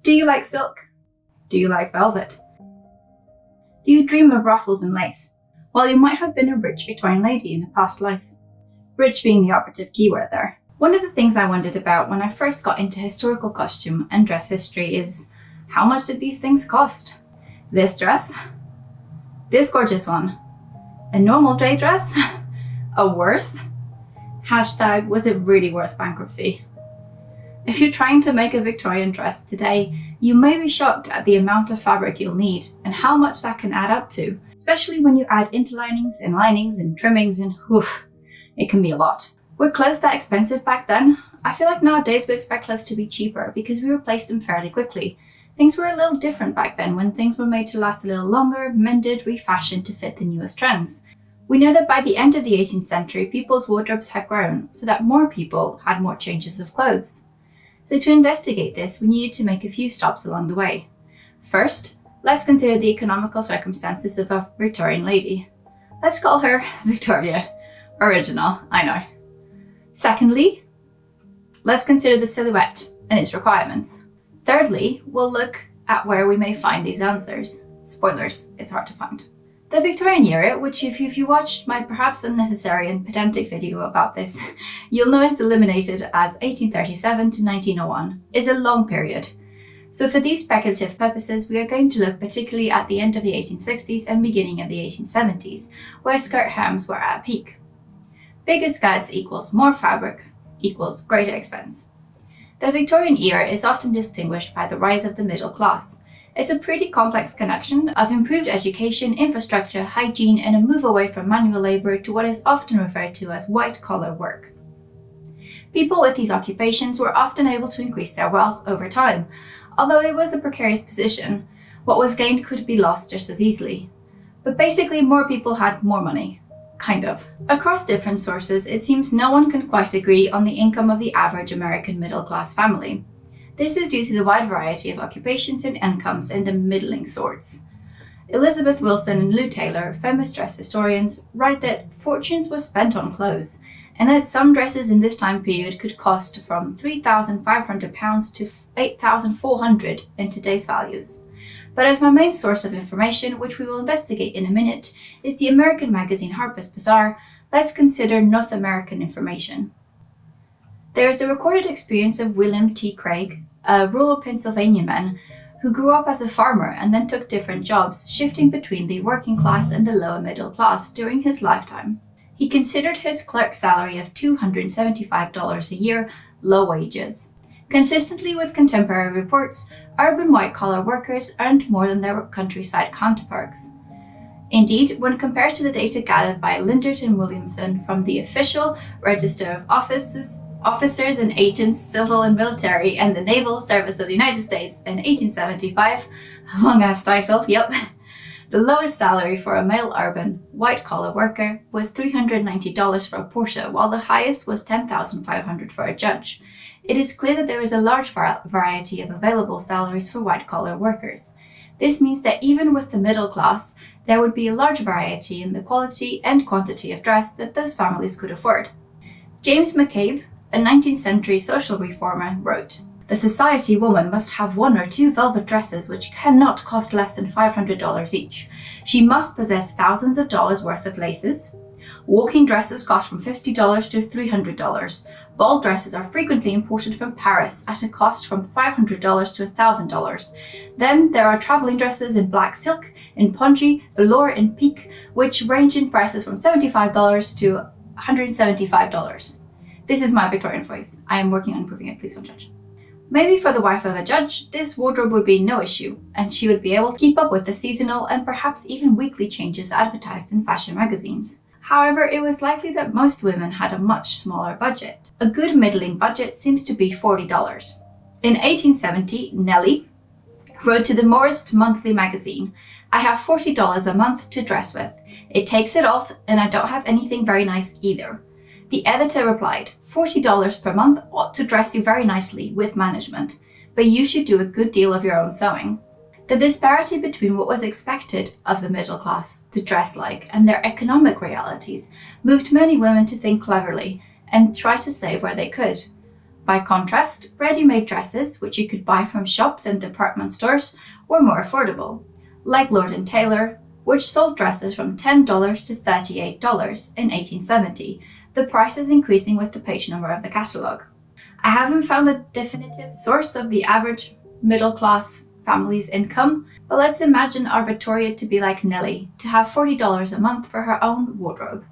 Do you like silk? Do you like velvet? Do you dream of ruffles and lace? Well, you might have been a rich Victorian lady in a past life. Rich being the operative keyword there. One of the things I wondered about when I first got into historical costume and dress history is, how much did these things cost? This dress? This gorgeous one? A normal day dress? A worth? Hashtag, was it really worth bankruptcy? If you're trying to make a Victorian dress today, you may be shocked at the amount of fabric you'll need and how much that can add up to, especially when you add interlinings and linings and trimmings and woof, it can be a lot. Were clothes that expensive back then? I feel like nowadays we expect clothes to be cheaper because we replaced them fairly quickly. Things were a little different back then when things were made to last a little longer, mended, refashioned to fit the newest trends. We know that by the end of the 18th century, people's wardrobes had grown so that more people had more changes of clothes. So to investigate this, we needed to make a few stops along the way. First, let's consider the economical circumstances of a Victorian lady. Let's call her Victoria. Original, I know. Secondly, let's consider the silhouette and its requirements. Thirdly, we'll look at where we may find these answers. Spoilers, it's hard to find. The Victorian era, which if you watched my perhaps unnecessary and pedantic video about this, you'll know is delimited as 1837 to 1901, is a long period. So for these speculative purposes, we are going to look particularly at the end of the 1860s and beginning of the 1870s, where skirt hems were at a peak. Bigger skirts equals more fabric equals greater expense. The Victorian era is often distinguished by the rise of the middle class. It's a pretty complex connection of improved education, infrastructure, hygiene, and a move away from manual labor to what is often referred to as white-collar work. People with these occupations were often able to increase their wealth over time. Although it was a precarious position, what was gained could be lost just as easily. But basically, more people had more money. Kind of. Across different sources, it seems no one can quite agree on the income of the average American middle-class family. This is due to the wide variety of occupations and incomes in the middling sorts. Elizabeth Wilson and Lou Taylor, famous dress historians, write that fortunes were spent on clothes, and that some dresses in this time period could cost from £3,500 to £8,400 in today's values. But as my main source of information, which we will investigate in a minute, is the American magazine Harper's Bazaar, let's consider North American information. There is the recorded experience of William T. Craig, a rural Pennsylvania man who grew up as a farmer and then took different jobs, shifting between the working class and the lower middle class during his lifetime. He considered his clerk's salary of $275 a year low wages. Consistently with contemporary reports, urban white-collar workers earned more than their countryside counterparts. Indeed, when compared to the data gathered by Lindert and Williamson from the official Register of Officers and Agents, Civil and Military, and the Naval Service of the United States in 1875, long-ass title, yep, the lowest salary for a male urban, white-collar worker was $390 for a porter, while the highest was $10,500 for a judge. It is clear that there is a large variety of available salaries for white-collar workers. This means that even with the middle class, there would be a large variety in the quality and quantity of dress that those families could afford. James McCabe, a 19th century social reformer, wrote, "The society woman must have 1 or 2 velvet dresses which cannot cost less than $500 each. She must possess thousands of dollars worth of laces. Walking dresses cost from $50 to $300. Ball dresses are frequently imported from Paris at a cost from $500 to $1,000. Then there are traveling dresses in black silk, in pongee, velour, and pique, which range in prices from $75 to $175. This is my Victorian voice. I am working on improving it, please don't judge. Maybe for the wife of a judge, this wardrobe would be no issue, and she would be able to keep up with the seasonal and perhaps even weekly changes advertised in fashion magazines. However, it was likely that most women had a much smaller budget. A good middling budget seems to be $40. In 1870, Nellie wrote to the Demorest monthly magazine, "I have $40 a month to dress with. It takes it all, and I don't have anything very nice either." The editor replied, $40 per month ought to dress you very nicely with management, but you should do a good deal of your own sewing. The disparity between what was expected of the middle class to dress like and their economic realities moved many women to think cleverly and try to save where they could. By contrast, ready-made dresses, which you could buy from shops and department stores, were more affordable, like Lord & Taylor, which sold dresses from $10 to $38 in 1870, the prices increasing with the page number of the catalogue. I haven't found a definitive source of the average middle-class family's income, but let's imagine our Victoria to be like Nellie, to have $40 a month for her own wardrobe.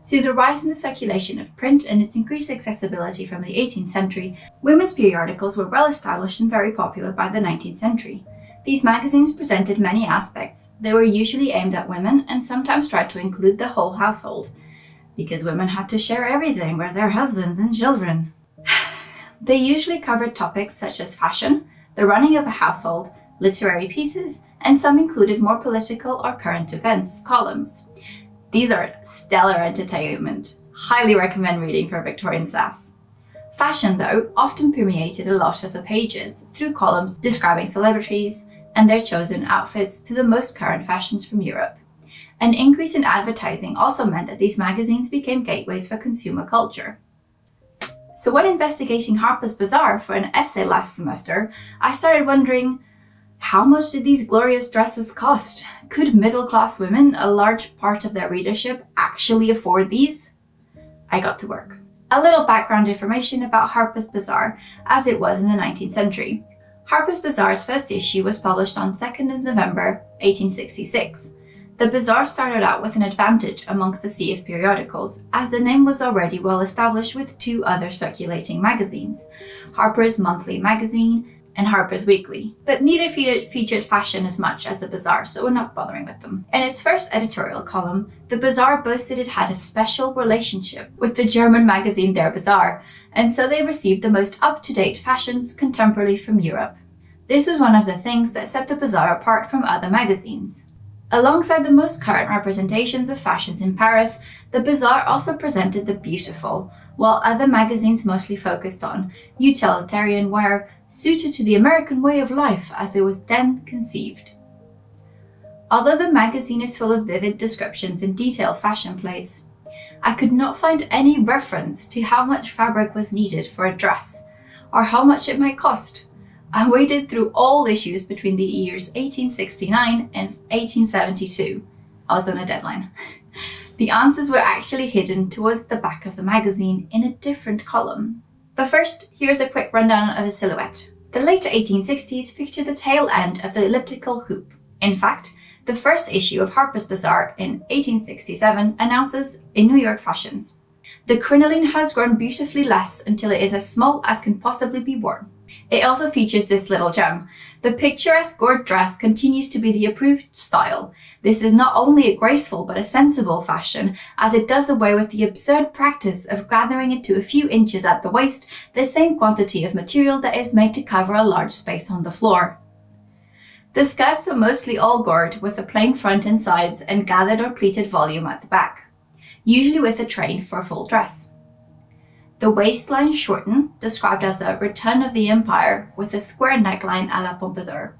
Through the rise in the circulation of print and its increased accessibility from the 18th century, women's periodicals were well established and very popular by the 19th century. These magazines presented many aspects. They were usually aimed at women and sometimes tried to include the whole household, because women had to share everything with their husbands and children. They usually covered topics such as fashion, the running of a household, literary pieces, and some included more political or current events columns. These are stellar entertainment. Highly recommend reading for Victorian sass. Fashion, though, often permeated a lot of the pages through columns describing celebrities and their chosen outfits to the most current fashions from Europe. An increase in advertising also meant that these magazines became gateways for consumer culture. So when investigating Harper's Bazaar for an essay last semester, I started wondering, how much did these glorious dresses cost? Could middle-class women, a large part of their readership, actually afford these? I got to work. A little background information about Harper's Bazaar as it was in the 19th century. Harper's Bazaar's first issue was published on 2nd of November 1866. The Bazaar started out with an advantage amongst the sea of periodicals, as the name was already well established with two other circulating magazines, Harper's Monthly Magazine and Harper's Weekly, but neither featured fashion as much as the Bazaar, so we're not bothering with them. In its first editorial column, the Bazaar boasted it had a special relationship with the German magazine Der Bazar, and so they received the most up-to-date fashions contemporarily from Europe. This was one of the things that set the Bazaar apart from other magazines. Alongside the most current representations of fashions in Paris, the Bazaar also presented the beautiful, while other magazines mostly focused on utilitarian wear suited to the American way of life as it was then conceived. Although the magazine is full of vivid descriptions and detailed fashion plates, I could not find any reference to how much fabric was needed for a dress, or how much it might cost. I waded through all issues between the years 1869 and 1872. I was on a deadline. The answers were actually hidden towards the back of the magazine in a different column. But first, here's a quick rundown of a silhouette. The late 1860s featured the tail end of the elliptical hoop. In fact, the first issue of Harper's Bazaar in 1867 announces in New York fashions. The crinoline has grown beautifully less until it is as small as can possibly be worn. It also features this little gem. The picturesque gored dress continues to be the approved style. This is not only a graceful but a sensible fashion, as it does away with the absurd practice of gathering into a few inches at the waist the same quantity of material that is made to cover a large space on the floor. The skirts are mostly all gored with a plain front and sides and gathered or pleated volume at the back, usually with a train for a full dress. The waistline shortened, described as a return of the empire with a square neckline à la Pompadour.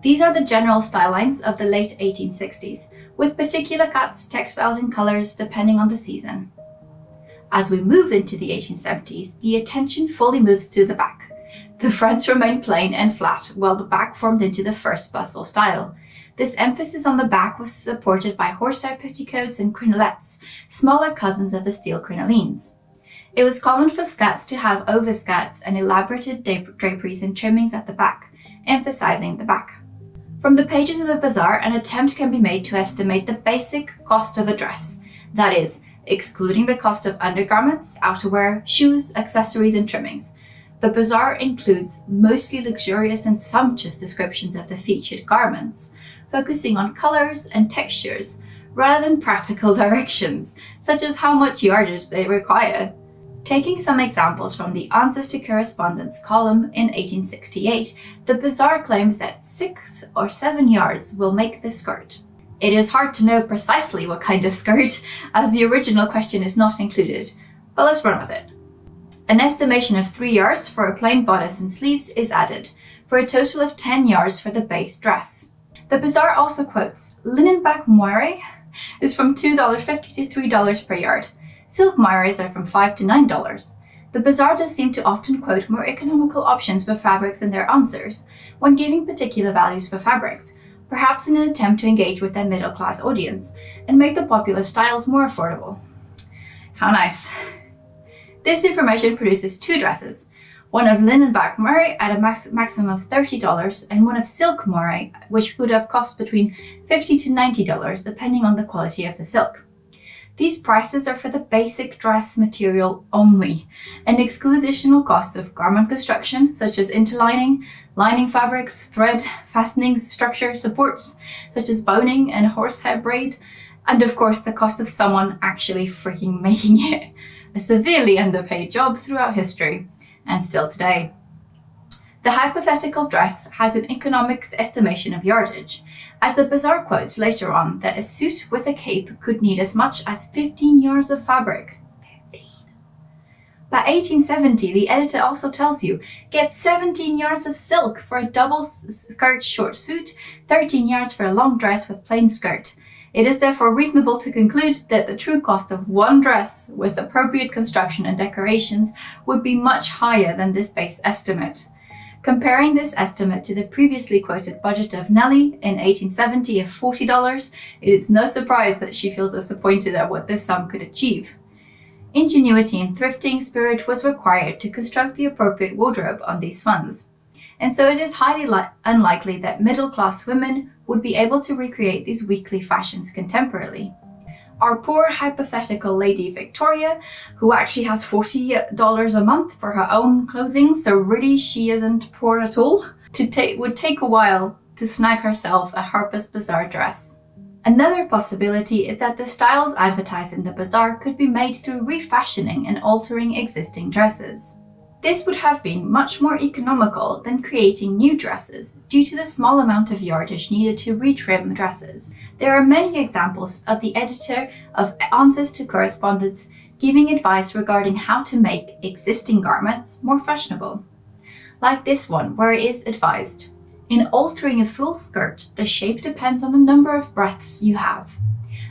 These are the general style lines of the late 1860s, with particular cuts, textiles and colors depending on the season. As we move into the 1870s, the attention fully moves to the back. The fronts remain plain and flat, while the back formed into the first bustle style. This emphasis on the back was supported by horsehair petticoats and crinolets, smaller cousins of the steel crinolines. It was common for skirts to have overskirts and elaborated draperies and trimmings at the back, emphasizing the back. From the pages of the Bazaar, an attempt can be made to estimate the basic cost of a dress, that is, excluding the cost of undergarments, outerwear, shoes, accessories, and trimmings. The Bazaar includes mostly luxurious and sumptuous descriptions of the featured garments, focusing on colors and textures rather than practical directions, such as how much yardage they require. Taking some examples from the Answers to Correspondents column in 1868, the Bazaar claims that 6 or 7 yards will make the skirt. It is hard to know precisely what kind of skirt, as the original question is not included, but let's run with it. An estimation of 3 yards for a plain bodice and sleeves is added, for a total of 10 yards for the base dress. The Bazaar also quotes, linen back moire is from $2.50 to $3 per yard. Silk moires are from $5 to $9. The Bazaar does seem to often quote more economical options for fabrics in their answers when giving particular values for fabrics, perhaps in an attempt to engage with their middle-class audience and make the popular styles more affordable. How nice. This information produces 2 dresses, one of linen back moire at a maximum of $30 and one of silk moire, which would have cost between $50 to $90 depending on the quality of the silk. These prices are for the basic dress material only and exclude additional costs of garment construction such as interlining, lining fabrics, thread, fastenings, structure, supports such as boning and horsehair braid, and of course the cost of someone actually freaking making it, a severely underpaid job throughout history and still today. The hypothetical dress has an economics estimation of yardage, as the Bazaar quotes later on that a suit with a cape could need as much as 15 yards of fabric. 15. By 1870, the editor also tells you, get 17 yards of silk for a double skirt short suit, 13 yards for a long dress with plain skirt. It is therefore reasonable to conclude that the true cost of one dress with appropriate construction and decorations would be much higher than this base estimate. Comparing this estimate to the previously quoted budget of Nellie in 1870 of $40, it is no surprise that she feels disappointed at what this sum could achieve. Ingenuity and thrifting spirit was required to construct the appropriate wardrobe on these funds, and so it is highly unlikely that middle-class women would be able to recreate these weekly fashions contemporarily. Our poor hypothetical Lady Victoria, who actually has $40 a month for her own clothing, so really she isn't poor at all, would take a while to snag herself a Harper's Bazaar dress. Another possibility is that the styles advertised in the Bazaar could be made through refashioning and altering existing dresses. This would have been much more economical than creating new dresses due to the small amount of yardage needed to retrim dresses. There are many examples of the editor of Answers to Correspondents giving advice regarding how to make existing garments more fashionable. Like this one, where it is advised, in altering a full skirt, the shape depends on the number of breadths you have.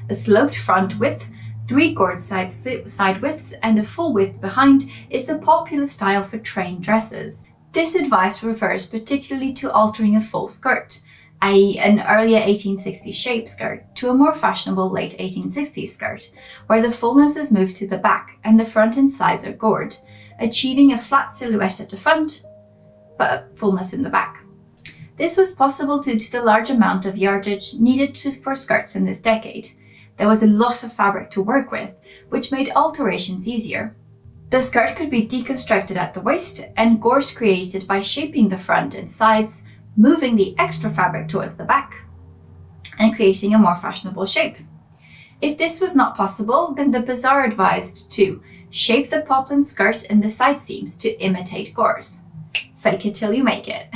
A sloped front width, 3 gored side widths and a full width behind is the popular style for train dresses. This advice refers particularly to altering a full skirt, i.e. an earlier 1860s shape skirt, to a more fashionable late 1860s skirt, where the fullness is moved to the back and the front and sides are gored, achieving a flat silhouette at the front, but a fullness in the back. This was possible due to the large amount of yardage needed for skirts in this decade. There was a lot of fabric to work with, which made alterations easier. The skirt could be deconstructed at the waist and gores created by shaping the front and sides, moving the extra fabric towards the back, and creating a more fashionable shape. If this was not possible, then the Bazaar advised to shape the poplin skirt and the side seams to imitate gores. Fake it till you make it.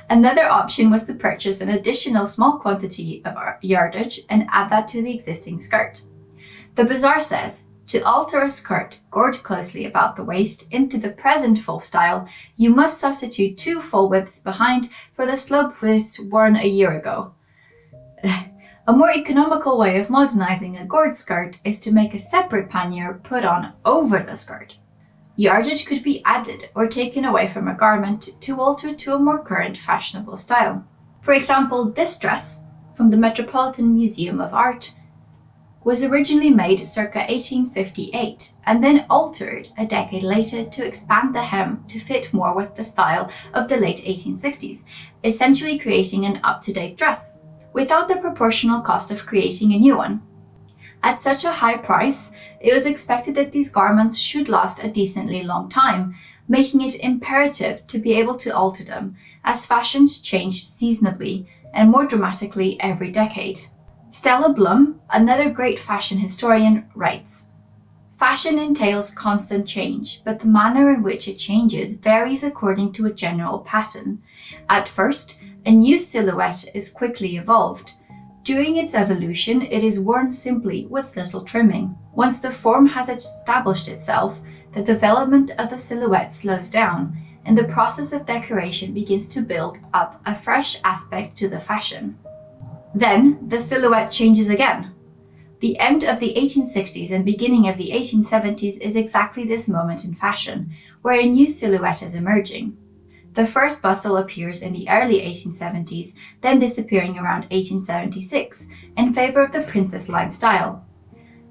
Another option was to purchase an additional small quantity of yardage and add that to the existing skirt. The Bazaar says, to alter a skirt gored closely about the waist into the present full style, you must substitute 2 full widths behind for the slope widths worn a year ago. A more economical way of modernizing a gored skirt is to make a separate pannier put on over the skirt. Yardage could be added or taken away from a garment to alter it to a more current fashionable style. For example, this dress, from the Metropolitan Museum of Art, was originally made circa 1858 and then altered a decade later to expand the hem to fit more with the style of the late 1860s, essentially creating an up-to-date dress, without the proportional cost of creating a new one. At such a high price, it was expected that these garments should last a decently long time, making it imperative to be able to alter them, as fashions changed seasonably and more dramatically every decade. Stella Blum, another great fashion historian, writes, "Fashion entails constant change, but the manner in which it changes varies according to a general pattern. At first, a new silhouette is quickly evolved. During its evolution, it is worn simply with little trimming. Once the form has established itself, the development of the silhouette slows down, and the process of decoration begins to build up a fresh aspect to the fashion. Then, the silhouette changes again. The end of the 1860s and beginning of the 1870s is exactly this moment in fashion, where a new silhouette is emerging. The first bustle appears in the early 1870s, then disappearing around 1876 in favour of the princess line style.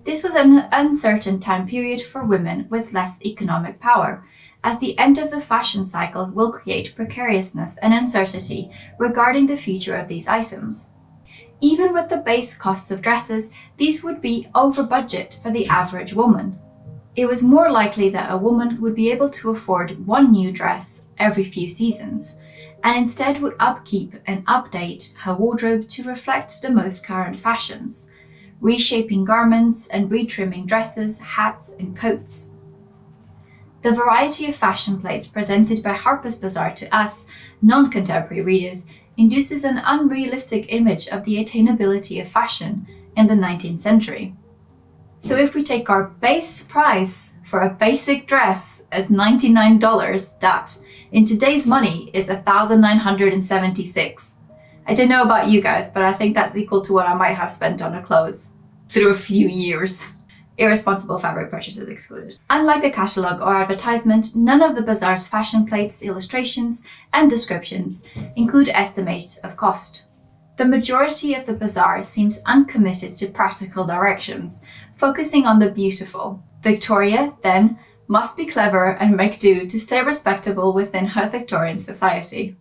This was an uncertain time period for women with less economic power, as the end of the fashion cycle will create precariousness and uncertainty regarding the future of these items. Even with the base costs of dresses, these would be over budget for the average woman. It was more likely that a woman would be able to afford one new dress every few seasons, and instead would upkeep and update her wardrobe to reflect the most current fashions, reshaping garments and retrimming dresses, hats, and coats. The variety of fashion plates presented by Harper's Bazaar to us, non-contemporary readers, induces an unrealistic image of the attainability of fashion in the 19th century. So if we take our base price for a basic dress as $99, that, in today's money, is $1,976. I don't know about you guys, but I think that's equal to what I might have spent on a clothes through a few years. Irresponsible fabric purchases excluded. Unlike a catalogue or advertisement, none of the Bazaar's fashion plates, illustrations, and descriptions include estimates of cost. The majority of the Bazaar seems uncommitted to practical directions, focusing on the beautiful. Victoria, then, must be clever and make do to stay respectable within her Victorian society.